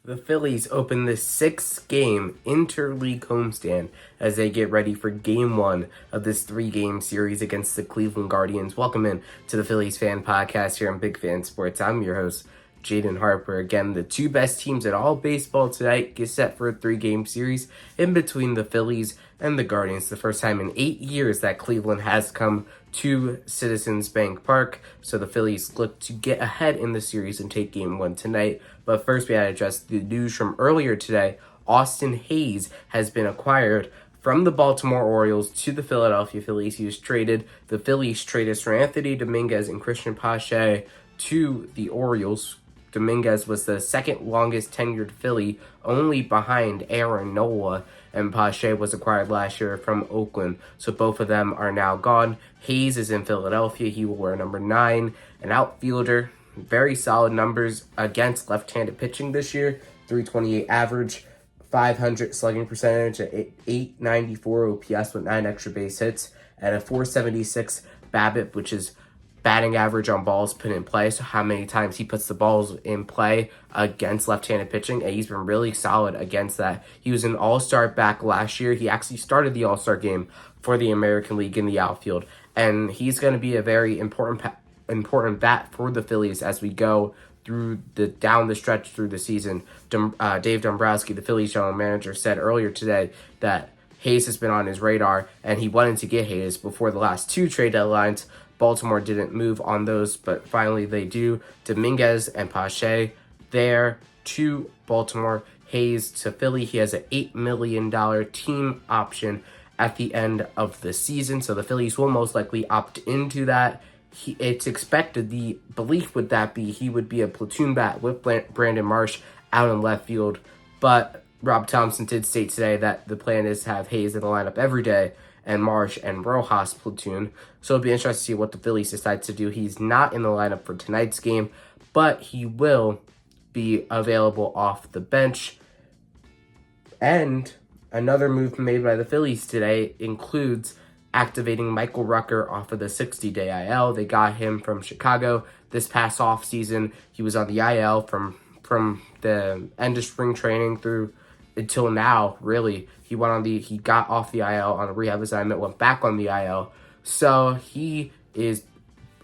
The Phillies open the 6-game interleague homestand as they get ready for Game 1 of this 3-game series against the Cleveland Guardians. Welcome in to the Phillies Fan Podcast here on Big Fan Sports. I'm your host, Jaden Harper. Again, the two best teams in all baseball tonight get set for a 3-game series in between the Phillies and the Guardians. The first time in 8 years that Cleveland has come to Citizens Bank Park. So the Phillies look to get ahead in the series and take Game 1 tonight. But first we had to address the news from earlier today. Austin Hayes has been acquired from the Baltimore Orioles to the Philadelphia Phillies. He was traded. The Phillies traded Seranthony Dominguez and Cristian Pache to the Orioles. Dominguez was the second longest tenured Philly, only behind Aaron Nola, and Pache was acquired last year from Oakland. So both of them are now gone. Hayes is in Philadelphia. He will wear number 9, an outfielder. Very solid numbers against left-handed pitching this year. 328 average, 500 slugging percentage, at 894 OPS with 9 extra base hits, and a 476 BABIP, which is batting average on balls put in play, so how many times he puts the balls in play against left-handed pitching, and he's been really solid against that. He was an all-star back last year. He actually started the all-star game for the American League in the outfield, and he's going to be a very important bat for the Phillies as we go through down the stretch through the season. Dave Dombrowski, the Phillies general manager, said earlier today that Hayes has been on his radar, and he wanted to get Hayes before the last 2 trade deadlines. Baltimore didn't move on those, but finally they do. Dominguez and Pache there to Baltimore. Hayes to Philly. He has an $8 million team option at the end of the season, so the Phillies will most likely opt into that. It's expected, the belief would that be he would be a platoon bat with Brandon Marsh out in left field, but Rob Thompson did state today that the plan is to have Hayes in the lineup every day and Marsh and Rojas platoon. So it'll be interesting to see what the Phillies decide to do. He's not in the lineup for tonight's game, but he will be available off the bench. And another move made by the Phillies today includes activating Michael Rucker off of the 60-day IL. They got him from Chicago this past offseason. He was on the IL from the end of spring training through until now, really. He got off the IL on a rehab assignment, went back on the IL. So he is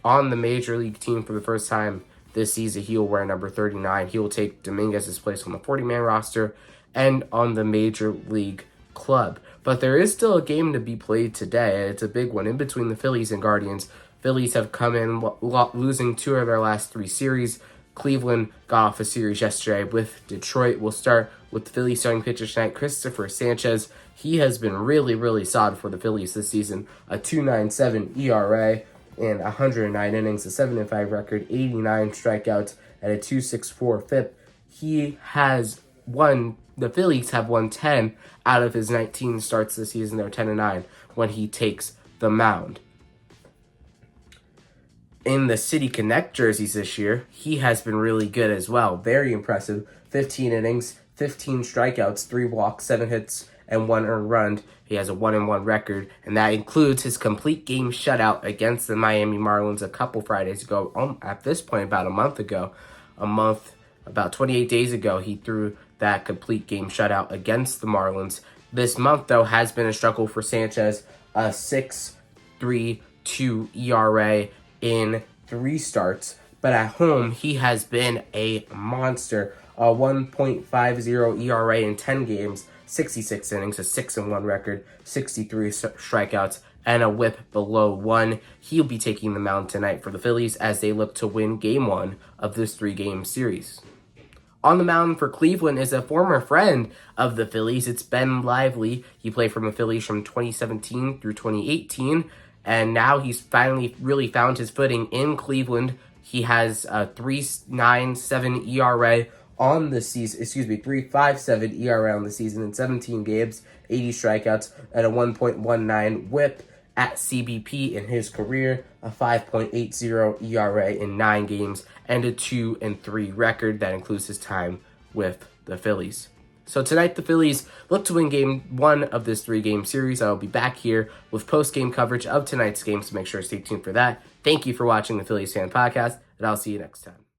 on the major league team for the first time this season. He will wear number 39. He will take Dominguez's place on the 40-man roster and on the major league club. But there is still a game to be played today. It's a big one in between the Phillies and Guardians. Phillies have come in losing 2 of their last 3 series. Cleveland got off a series yesterday with Detroit. We'll start with the Phillies starting pitcher tonight, Cristopher Sánchez. He has been really, really solid for the Phillies this season. A 2.97 ERA in 109 innings, a 7-5 record, 89 strikeouts, and a 2.64 FIP. The Phillies have won 10 out of his 19 starts this season. They're 10-9 when he takes the mound. In the City Connect jerseys this year, he has been really good as well. Very impressive. 15 innings, 15 strikeouts, 3 walks, 7 hits, and 1 earned run. He has a 1-1 record, and that includes his complete game shutout against the Miami Marlins a couple Fridays ago. At this point, about about 28 days ago, he threw that complete game shutout against the Marlins. This month, though, has been a struggle for Sanchez. A 6.32 ERA in 3 starts, but at home he has been a monster. A 1.50 ERA in 10 games, 66 innings, a 6-1 record, 63 strikeouts, and a whip below 1. He'll be taking the mound tonight for the Phillies as they look to win Game 1 of this 3-game series. On the mound for Cleveland is a former friend of the Phillies. It's Ben Lively. He played for the Phillies from 2017 through 2018. And now he's finally really found his footing in Cleveland. He has a 3.97 ERA on the season, 3.57 ERA on the season in 17 games, 80 strikeouts, and a 1.19 whip at CBP in his career, a 5.80 ERA in 9 games, and a 2-3 record. That includes his time with the Phillies. So tonight, the Phillies look to win Game 1 of this 3-game series. I will be back here with post-game coverage of tonight's game, so make sure to stay tuned for that. Thank you for watching the Phillies Fan Podcast, and I'll see you next time.